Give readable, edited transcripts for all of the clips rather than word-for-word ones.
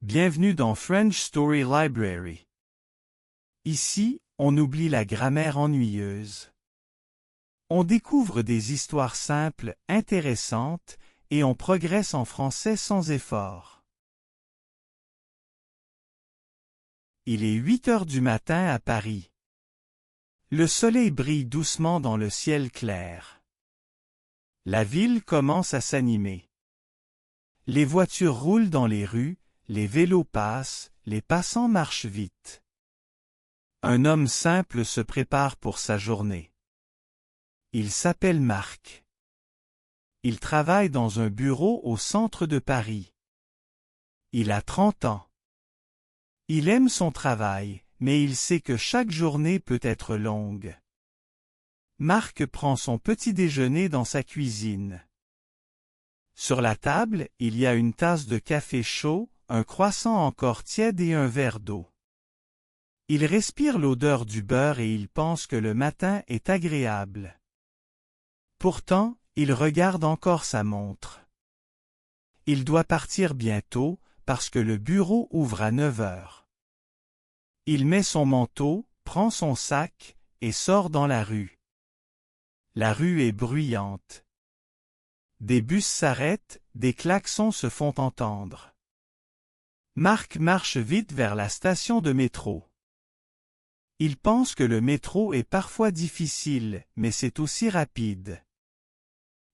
Bienvenue dans French Story Library. Ici, on oublie la grammaire ennuyeuse. On découvre des histoires simples, intéressantes, et on progresse en français sans effort. Il est 8 heures du matin à Paris. Le soleil brille doucement dans le ciel clair. La ville commence à s'animer. Les voitures roulent dans les rues, les vélos passent, les passants marchent vite. Un homme simple se prépare pour sa journée. Il s'appelle Marc. Il travaille dans un bureau au centre de Paris. Il a 30 ans. Il aime son travail, mais il sait que chaque journée peut être longue. Marc prend son petit déjeuner dans sa cuisine. Sur la table, il y a une tasse de café chaud, un croissant encore tiède et un verre d'eau. Il respire l'odeur du beurre et il pense que le matin est agréable. Pourtant, il regarde encore sa montre. Il doit partir bientôt, parce que le bureau ouvre à 9 heures. Il met son manteau, prend son sac, et sort dans la rue. La rue est bruyante. Des bus s'arrêtent, des klaxons se font entendre. Marc marche vite vers la station de métro. Il pense que le métro est parfois difficile, mais c'est aussi rapide.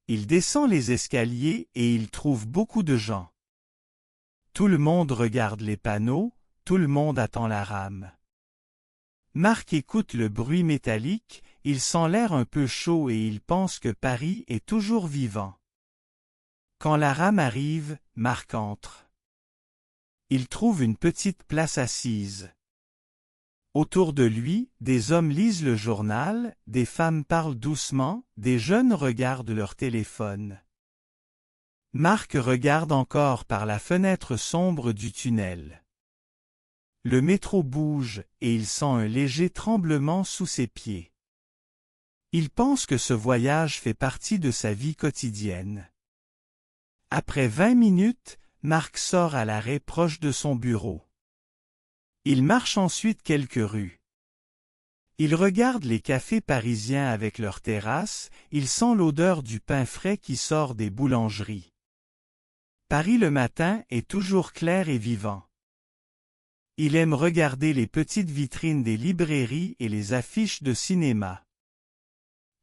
Il descend les escaliers et il trouve beaucoup de gens. Tout le monde regarde les panneaux, tout le monde attend la rame. Marc écoute le bruit métallique, il sent l'air un peu chaud et il pense que Paris est toujours vivant. Quand la rame arrive, Marc entre. Il trouve une petite place assise. Autour de lui, des hommes lisent le journal, des femmes parlent doucement, des jeunes regardent leur téléphone. Marc regarde encore par la fenêtre sombre du tunnel. Le métro bouge et il sent un léger tremblement sous ses pieds. Il pense que ce voyage fait partie de sa vie quotidienne. Après 20 minutes, Marc sort à l'arrêt proche de son bureau. Il marche ensuite quelques rues. Il regarde les cafés parisiens avec leurs terrasses, il sent l'odeur du pain frais qui sort des boulangeries. Paris le matin est toujours clair et vivant. Il aime regarder les petites vitrines des librairies et les affiches de cinéma.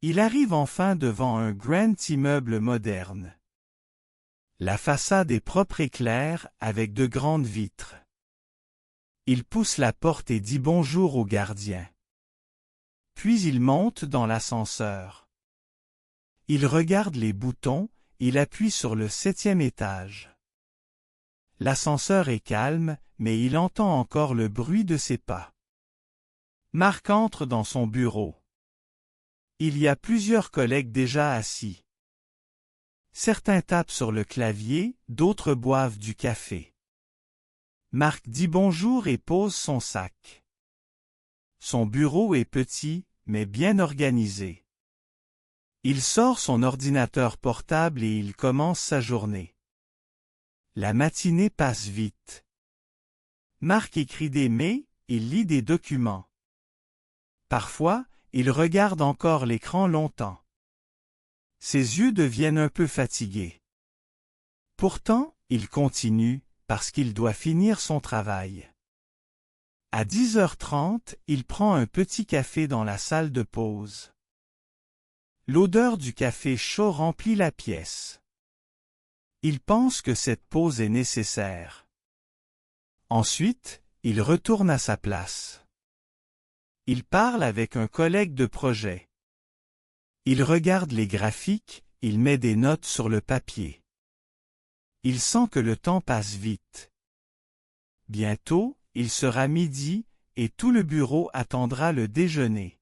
Il arrive enfin devant un grand immeuble moderne. La façade est propre et claire, avec de grandes vitres. Il pousse la porte et dit bonjour au gardien. Puis il monte dans l'ascenseur. Il regarde les boutons, il appuie sur le 7e étage. L'ascenseur est calme, mais il entend encore le bruit de ses pas. Marc entre dans son bureau. Il y a plusieurs collègues déjà assis. Certains tapent sur le clavier, d'autres boivent du café. Marc dit bonjour et pose son sac. Son bureau est petit, mais bien organisé. Il sort son ordinateur portable et il commence sa journée. La matinée passe vite. Marc écrit des mails, il lit des documents. Parfois, il regarde encore l'écran longtemps. Ses yeux deviennent un peu fatigués. Pourtant, il continue, parce qu'il doit finir son travail. À 10h30, il prend un petit café dans la salle de pause. L'odeur du café chaud remplit la pièce. Il pense que cette pause est nécessaire. Ensuite, il retourne à sa place. Il parle avec un collègue de projet. Il regarde les graphiques, il met des notes sur le papier. Il sent que le temps passe vite. Bientôt, il sera midi, et tout le bureau attendra le déjeuner.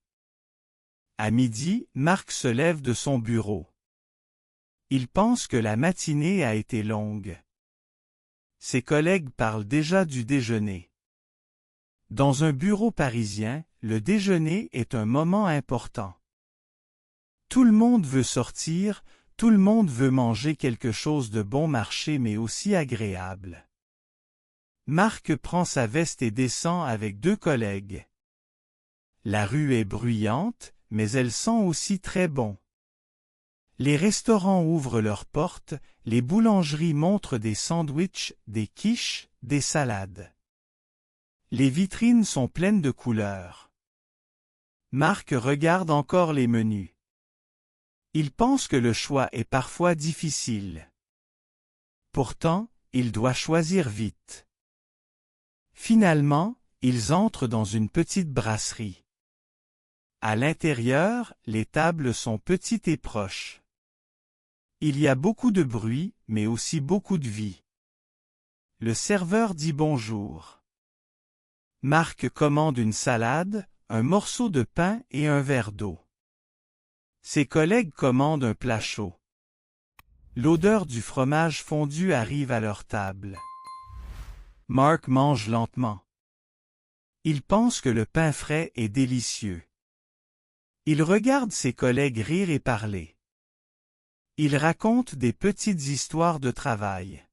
À midi, Marc se lève de son bureau. Il pense que la matinée a été longue. Ses collègues parlent déjà du déjeuner. Dans un bureau parisien, le déjeuner est un moment important. Tout le monde veut sortir, tout le monde veut manger quelque chose de bon marché mais aussi agréable. Marc prend sa veste et descend avec 2 collègues. La rue est bruyante, mais elle sent aussi très bon. Les restaurants ouvrent leurs portes, les boulangeries montrent des sandwichs, des quiches, des salades. Les vitrines sont pleines de couleurs. Marc regarde encore les menus. Il pense que le choix est parfois difficile. Pourtant, il doit choisir vite. Finalement, ils entrent dans une petite brasserie. À l'intérieur, les tables sont petites et proches. Il y a beaucoup de bruit, mais aussi beaucoup de vie. Le serveur dit bonjour. Marc commande une salade, un morceau de pain et un verre d'eau. Ses collègues commandent un plat chaud. L'odeur du fromage fondu arrive à leur table. Marc mange lentement. Il pense que le pain frais est délicieux. Il regarde ses collègues rire et parler. Il raconte des petites histoires de travail.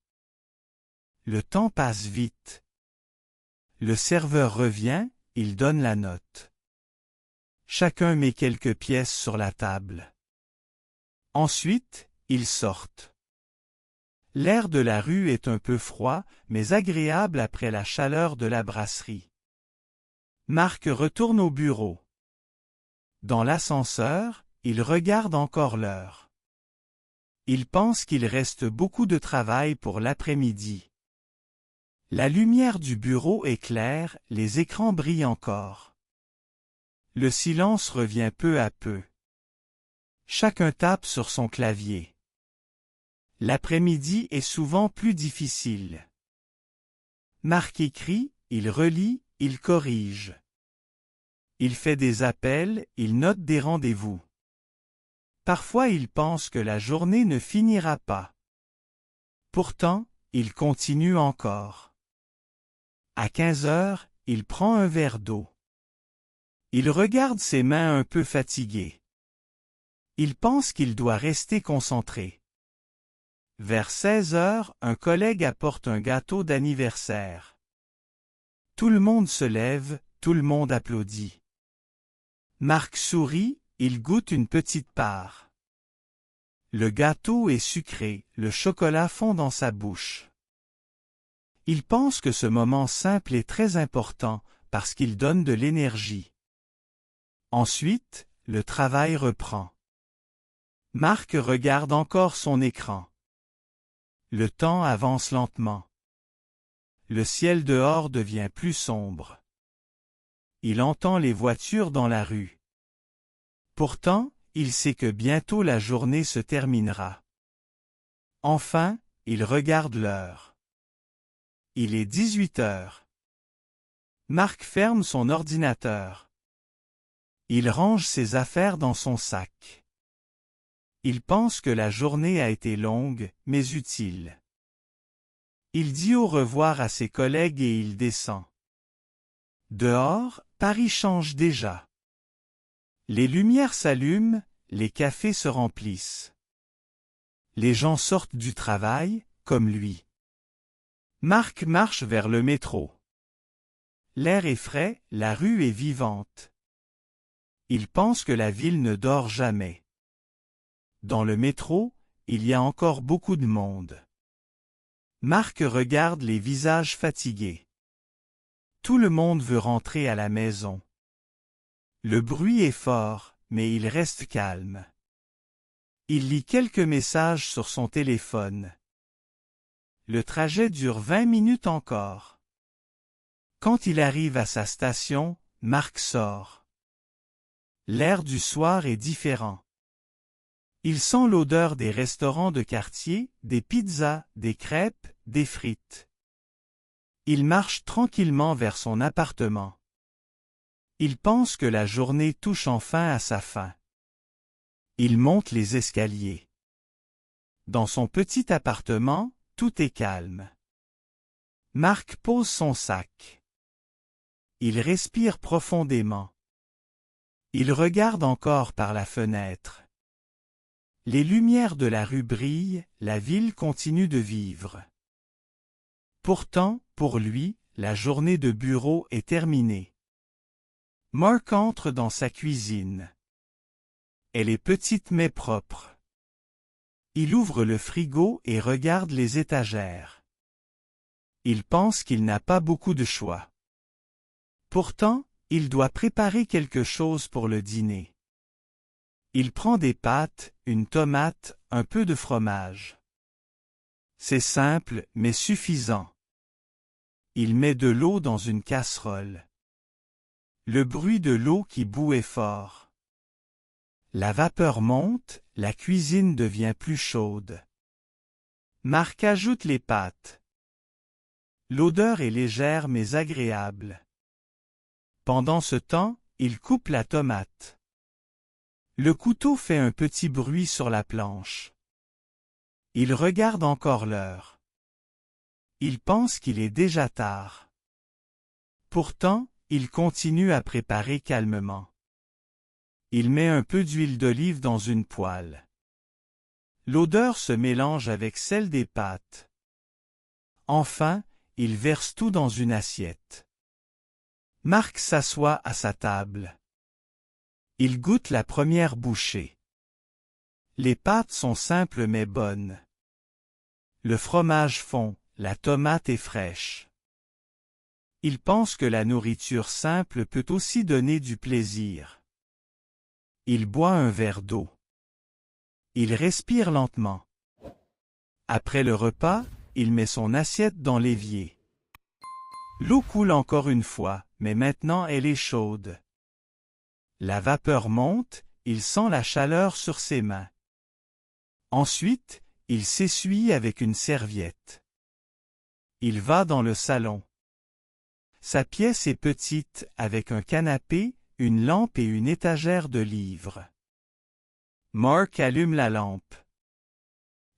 Le temps passe vite. Le serveur revient, il donne la note. Chacun met quelques pièces sur la table. Ensuite, ils sortent. L'air de la rue est un peu froid, mais agréable après la chaleur de la brasserie. Marc retourne au bureau. Dans l'ascenseur, il regarde encore l'heure. Il pense qu'il reste beaucoup de travail pour l'après-midi. La lumière du bureau est claire, les écrans brillent encore. Le silence revient peu à peu. Chacun tape sur son clavier. L'après-midi est souvent plus difficile. Marc écrit, il relit, il corrige. Il fait des appels, il note des rendez-vous. Parfois il pense que la journée ne finira pas. Pourtant, il continue encore. À 15 heures, il prend un verre d'eau. Il regarde ses mains un peu fatiguées. Il pense qu'il doit rester concentré. Vers 16 heures, un collègue apporte un gâteau d'anniversaire. Tout le monde se lève, tout le monde applaudit. Marc sourit, il goûte une petite part. Le gâteau est sucré, le chocolat fond dans sa bouche. Il pense que ce moment simple est très important, parce qu'il donne de l'énergie. Ensuite, le travail reprend. Marc regarde encore son écran. Le temps avance lentement. Le ciel dehors devient plus sombre. Il entend les voitures dans la rue. Pourtant, il sait que bientôt la journée se terminera. Enfin, il regarde l'heure. Il est 18 heures. Marc ferme son ordinateur. Il range ses affaires dans son sac. Il pense que la journée a été longue, mais utile. Il dit au revoir à ses collègues et il descend. Dehors, Paris change déjà. Les lumières s'allument, les cafés se remplissent. Les gens sortent du travail, comme lui. Marc marche vers le métro. L'air est frais, la rue est vivante. Il pense que la ville ne dort jamais. Dans le métro, il y a encore beaucoup de monde. Marc regarde les visages fatigués. Tout le monde veut rentrer à la maison. Le bruit est fort, mais il reste calme. Il lit quelques messages sur son téléphone. Le trajet dure 20 minutes encore. Quand il arrive à sa station, Marc sort. L'air du soir est différent. Il sent l'odeur des restaurants de quartier, des pizzas, des crêpes, des frites. Il marche tranquillement vers son appartement. Il pense que la journée touche enfin à sa fin. Il monte les escaliers. Dans son petit appartement, tout est calme. Marc pose son sac. Il respire profondément. Il regarde encore par la fenêtre. Les lumières de la rue brillent, la ville continue de vivre. Pourtant, pour lui, la journée de bureau est terminée. Mark entre dans sa cuisine. Elle est petite mais propre. Il ouvre le frigo et regarde les étagères. Il pense qu'il n'a pas beaucoup de choix. Pourtant, il doit préparer quelque chose pour le dîner. Il prend des pâtes, une tomate, un peu de fromage. C'est simple, mais suffisant. Il met de l'eau dans une casserole. Le bruit de l'eau qui bout est fort. La vapeur monte, la cuisine devient plus chaude. Mark ajoute les pâtes. L'odeur est légère mais agréable. Pendant ce temps, il coupe la tomate. Le couteau fait un petit bruit sur la planche. Il regarde encore l'heure. Il pense qu'il est déjà tard. Pourtant, il continue à préparer calmement. Il met un peu d'huile d'olive dans une poêle. L'odeur se mélange avec celle des pâtes. Enfin, il verse tout dans une assiette. Mark s'assoit à sa table. Il goûte la première bouchée. Les pâtes sont simples mais bonnes. Le fromage fond, la tomate est fraîche. Il pense que la nourriture simple peut aussi donner du plaisir. Il boit un verre d'eau. Il respire lentement. Après le repas, il met son assiette dans l'évier. L'eau coule encore une fois, mais maintenant elle est chaude. La vapeur monte, il sent la chaleur sur ses mains. Ensuite, il s'essuie avec une serviette. Il va dans le salon. Sa pièce est petite, avec un canapé, une lampe et une étagère de livres. Mark allume la lampe.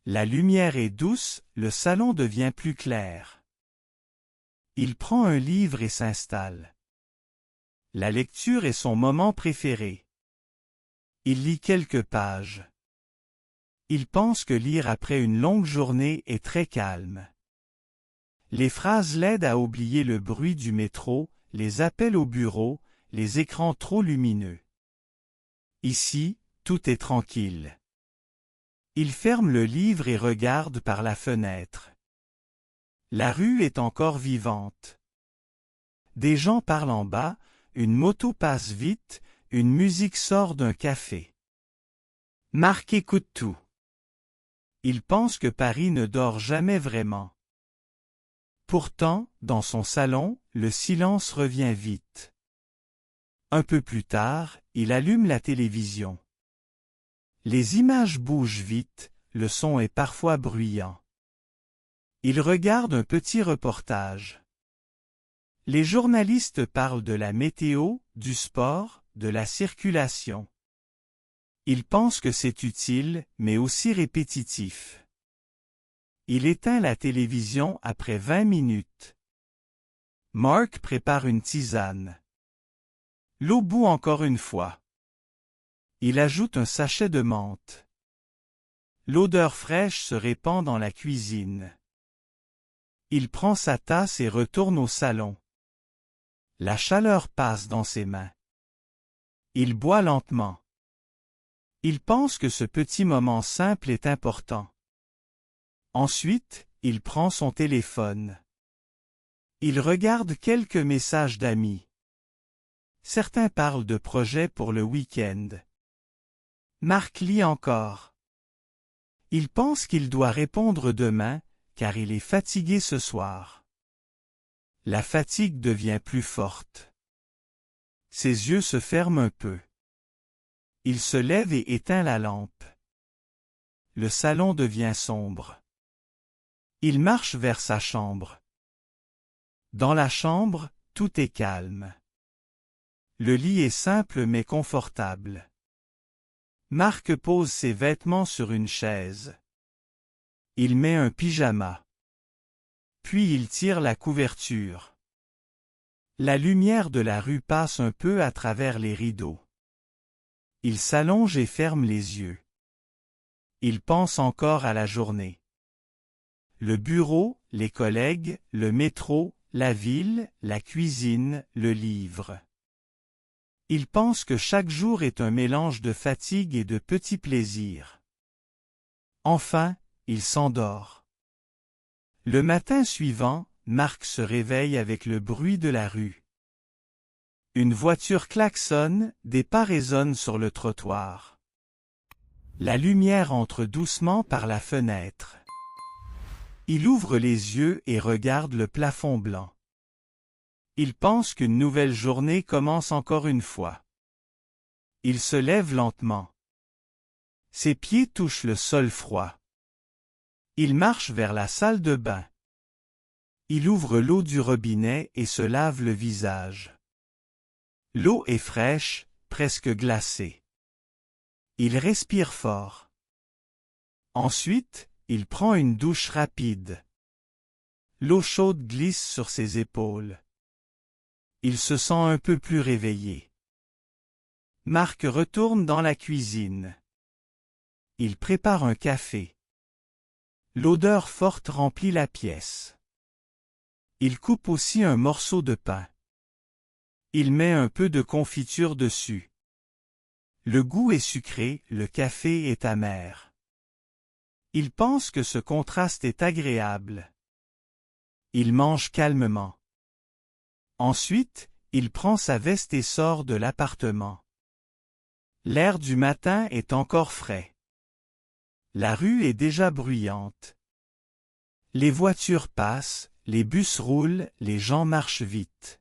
La lumière est douce, le salon devient plus clair. Il prend un livre et s'installe. La lecture est son moment préféré. Il lit quelques pages. Il pense que lire après une longue journée est très calme. Les phrases l'aident à oublier le bruit du métro, les appels au bureau, les écrans trop lumineux. Ici, tout est tranquille. Il ferme le livre et regarde par la fenêtre. La rue est encore vivante. Des gens parlent en bas, une moto passe vite, une musique sort d'un café. Mark écoute tout. Il pense que Paris ne dort jamais vraiment. Pourtant, dans son salon, le silence revient vite. Un peu plus tard, il allume la télévision. Les images bougent vite, le son est parfois bruyant. Il regarde un petit reportage. Les journalistes parlent de la météo, du sport, de la circulation. Il pense que c'est utile, mais aussi répétitif. Il éteint la télévision après 20 minutes. Mark prépare une tisane. L'eau bout encore une fois. Il ajoute un sachet de menthe. L'odeur fraîche se répand dans la cuisine. Il prend sa tasse et retourne au salon. La chaleur passe dans ses mains. Il boit lentement. Il pense que ce petit moment simple est important. Ensuite, il prend son téléphone. Il regarde quelques messages d'amis. Certains parlent de projets pour le week-end. Mark lit encore. Il pense qu'il doit répondre demain, car il est fatigué ce soir. La fatigue devient plus forte. Ses yeux se ferment un peu. Il se lève et éteint la lampe. Le salon devient sombre. Il marche vers sa chambre. Dans la chambre, tout est calme. Le lit est simple mais confortable. Mark pose ses vêtements sur une chaise. Il met un pyjama. Puis il tire la couverture. La lumière de la rue passe un peu à travers les rideaux. Il s'allonge et ferme les yeux. Il pense encore à la journée. le bureau, les collègues, le métro, la ville, la cuisine, le livre. Il pense que chaque jour est un mélange de fatigue et de petits plaisirs. Enfin, il s'endort. Le matin suivant, Marc se réveille avec le bruit de la rue. Une voiture klaxonne, des pas résonnent sur le trottoir. La lumière entre doucement par la fenêtre. Il ouvre les yeux et regarde le plafond blanc. Il pense qu'une nouvelle journée commence encore une fois. Il se lève lentement. Ses pieds touchent le sol froid. Il marche vers la salle de bain. Il ouvre l'eau du robinet et se lave le visage. L'eau est fraîche, presque glacée. Il respire fort. Ensuite, il prend une douche rapide. L'eau chaude glisse sur ses épaules. Il se sent un peu plus réveillé. Marc retourne dans la cuisine. Il prépare un café. L'odeur forte remplit la pièce. Il coupe aussi un morceau de pain. Il met un peu de confiture dessus. Le goût est sucré, le café est amer. Il pense que ce contraste est agréable. Il mange calmement. Ensuite, il prend sa veste et sort de l'appartement. L'air du matin est encore frais. La rue est déjà bruyante. Les voitures passent, les bus roulent, les gens marchent vite.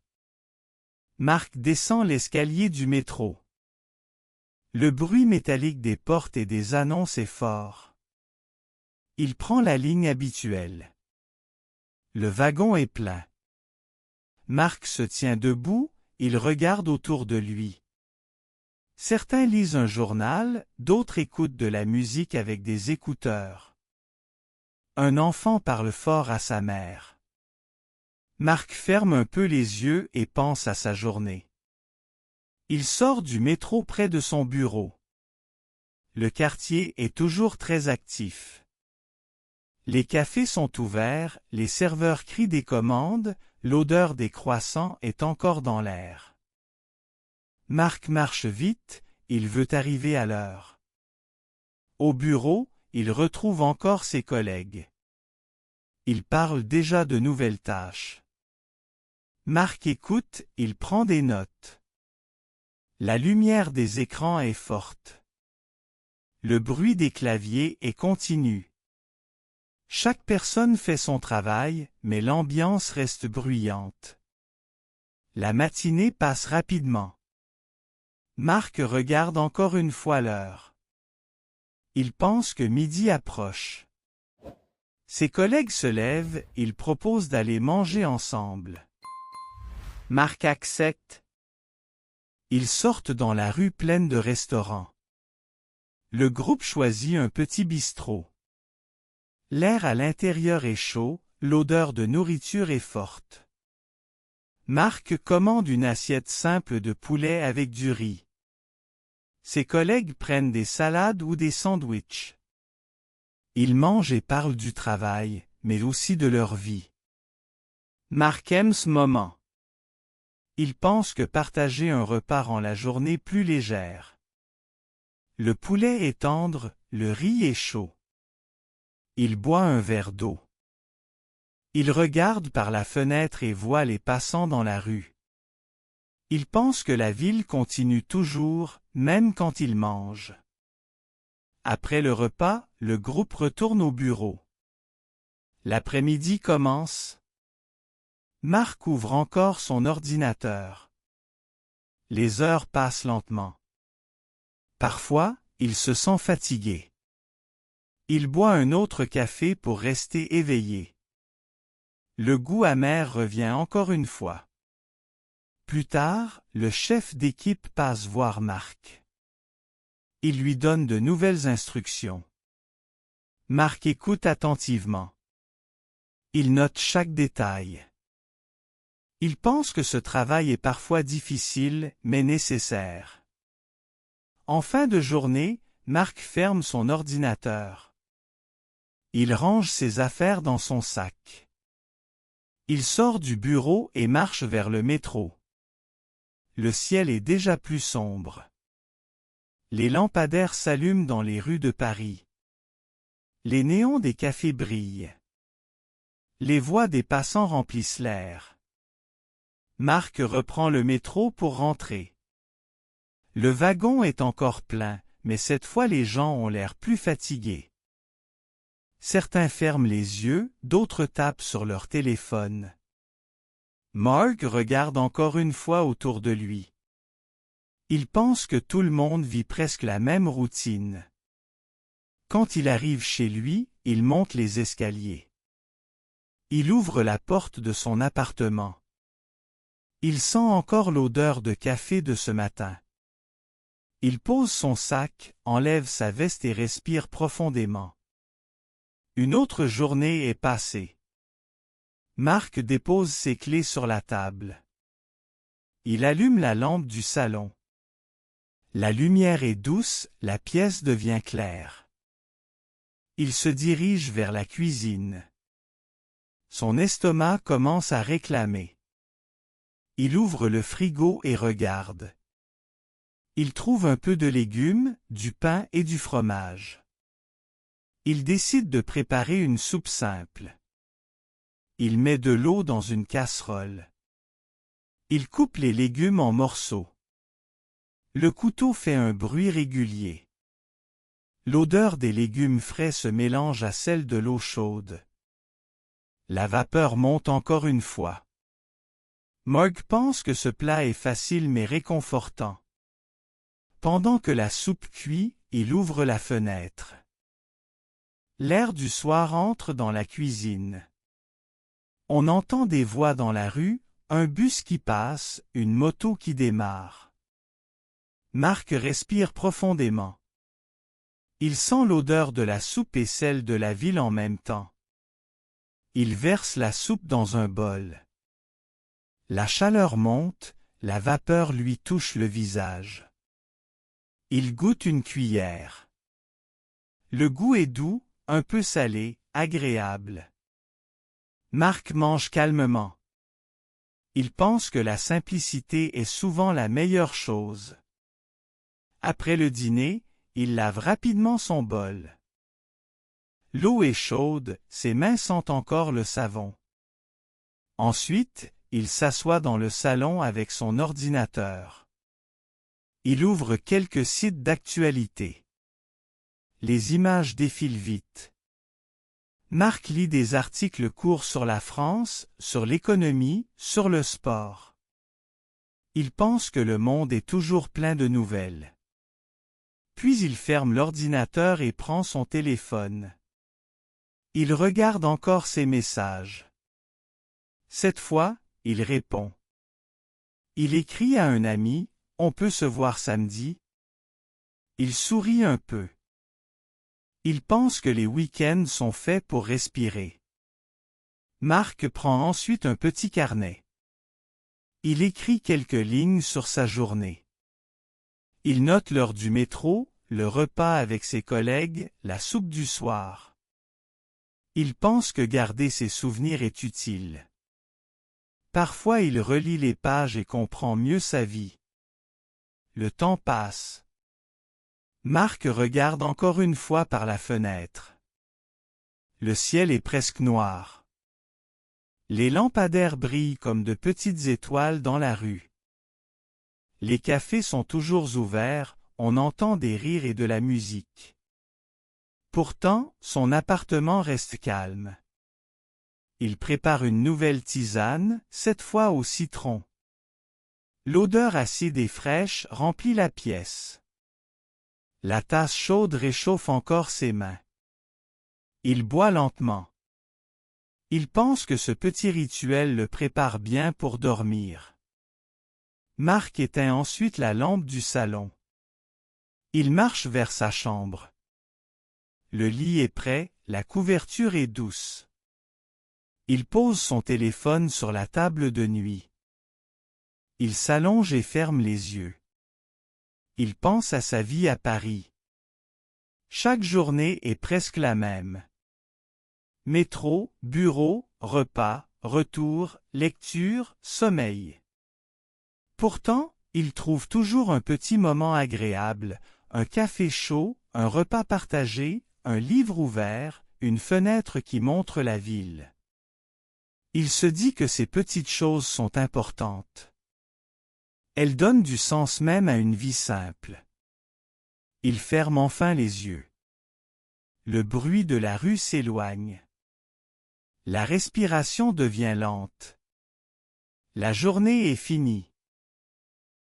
Marc descend l'escalier du métro. Le bruit métallique des portes et des annonces est fort. Il prend la ligne habituelle. Le wagon est plein. Marc se tient debout, il regarde autour de lui. Certains lisent un journal, d'autres écoutent de la musique avec des écouteurs. Un enfant parle fort à sa mère. Marc ferme un peu les yeux et pense à sa journée. Il sort du métro près de son bureau. Le quartier est toujours très actif. Les cafés sont ouverts, les serveurs crient des commandes, l'odeur des croissants est encore dans l'air. Marc marche vite, il veut arriver à l'heure. Au bureau, il retrouve encore ses collègues. Ils parlent déjà de nouvelles tâches. Marc écoute, il prend des notes. La lumière des écrans est forte. Le bruit des claviers est continu. Chaque personne fait son travail, mais l'ambiance reste bruyante. La matinée passe rapidement. Marc regarde encore une fois l'heure. Il pense que midi approche. Ses collègues se lèvent, ils proposent d'aller manger ensemble. Marc accepte. Ils sortent dans la rue pleine de restaurants. Le groupe choisit un petit bistrot. L'air à l'intérieur est chaud, l'odeur de nourriture est forte. Marc commande une assiette simple de poulet avec du riz. Ses collègues prennent des salades ou des sandwichs. Ils mangent et parlent du travail, mais aussi de leur vie. Marc aime ce moment. Il pense que partager un repas rend la journée plus légère. Le poulet est tendre, le riz est chaud. Il boit un verre d'eau. Il regarde par la fenêtre et voit les passants dans la rue. Il pense que la ville continue toujours, même quand il mange. Après le repas, le groupe retourne au bureau. L'après-midi commence. Marc ouvre encore son ordinateur. Les heures passent lentement. Parfois, il se sent fatigué. Il boit un autre café pour rester éveillé. Le goût amer revient encore une fois. Plus tard, le chef d'équipe passe voir Marc. Il lui donne de nouvelles instructions. Marc écoute attentivement. Il note chaque détail. Il pense que ce travail est parfois difficile, mais nécessaire. En fin de journée, Marc ferme son ordinateur. Il range ses affaires dans son sac. Il sort du bureau et marche vers le métro. Le ciel est déjà plus sombre. Les lampadaires s'allument dans les rues de Paris. Les néons des cafés brillent. Les voix des passants remplissent l'air. Marc reprend le métro pour rentrer. Le wagon est encore plein, mais cette fois les gens ont l'air plus fatigués. Certains ferment les yeux, d'autres tapent sur leur téléphone. Marc regarde encore une fois autour de lui. Il pense que tout le monde vit presque la même routine. Quand il arrive chez lui, il monte les escaliers. Il ouvre la porte de son appartement. Il sent encore l'odeur de café de ce matin. Il pose son sac, enlève sa veste et respire profondément. Une autre journée est passée. Marc dépose ses clés sur la table. Il allume la lampe du salon. La lumière est douce, la pièce devient claire. Il se dirige vers la cuisine. Son estomac commence à réclamer. Il ouvre le frigo et regarde. Il trouve un peu de légumes, du pain et du fromage. Il décide de préparer une soupe simple. Il met de l'eau dans une casserole. Il coupe les légumes en morceaux. Le couteau fait un bruit régulier. L'odeur des légumes frais se mélange à celle de l'eau chaude. La vapeur monte encore une fois. Marc pense que ce plat est facile mais réconfortant. Pendant que la soupe cuit, il ouvre la fenêtre. L'air du soir entre dans la cuisine. On entend des voix dans la rue, un bus qui passe, une moto qui démarre. Marc respire profondément. Il sent l'odeur de la soupe et celle de la ville en même temps. Il verse la soupe dans un bol. La chaleur monte, la vapeur lui touche le visage. Il goûte une cuillère. Le goût est doux, un peu salé, agréable. Marc mange calmement. Il pense que la simplicité est souvent la meilleure chose. Après le dîner, il lave rapidement son bol. L'eau est chaude, ses mains sentent encore le savon. Ensuite, il s'assoit dans le salon avec son ordinateur. Il ouvre quelques sites d'actualité. Les images défilent vite. Marc lit des articles courts sur la France, sur l'économie, sur le sport. Il pense que le monde est toujours plein de nouvelles. Puis il ferme l'ordinateur et prend son téléphone. Il regarde encore ses messages. Cette fois, il répond. Il écrit à un ami, « On peut se voir samedi ?» Il sourit un peu. Il pense que les week-ends sont faits pour respirer. Marc prend ensuite un petit carnet. Il écrit quelques lignes sur sa journée. Il note l'heure du métro, le repas avec ses collègues, la soupe du soir. Il pense que garder ses souvenirs est utile. Parfois il relit les pages et comprend mieux sa vie. Le temps passe. Marc regarde encore une fois par la fenêtre. Le ciel est presque noir. Les lampadaires brillent comme de petites étoiles dans la rue. Les cafés sont toujours ouverts, on entend des rires et de la musique. Pourtant, son appartement reste calme. Il prépare une nouvelle tisane, cette fois au citron. L'odeur acide et fraîche remplit la pièce. La tasse chaude réchauffe encore ses mains. Il boit lentement. Il pense que ce petit rituel le prépare bien pour dormir. Marc éteint ensuite la lampe du salon. Il marche vers sa chambre. Le lit est prêt, la couverture est douce. Il pose son téléphone sur la table de nuit. Il s'allonge et ferme les yeux. Il pense à sa vie à Paris. Chaque journée est presque la même. Métro, bureau, repas, retour, lecture, sommeil. Pourtant, il trouve toujours un petit moment agréable, un café chaud, un repas partagé, un livre ouvert, une fenêtre qui montre la ville. Il se dit que ces petites choses sont importantes. Elles donnent du sens même à une vie simple. Il ferme enfin les yeux. Le bruit de la rue s'éloigne. La respiration devient lente. La journée est finie.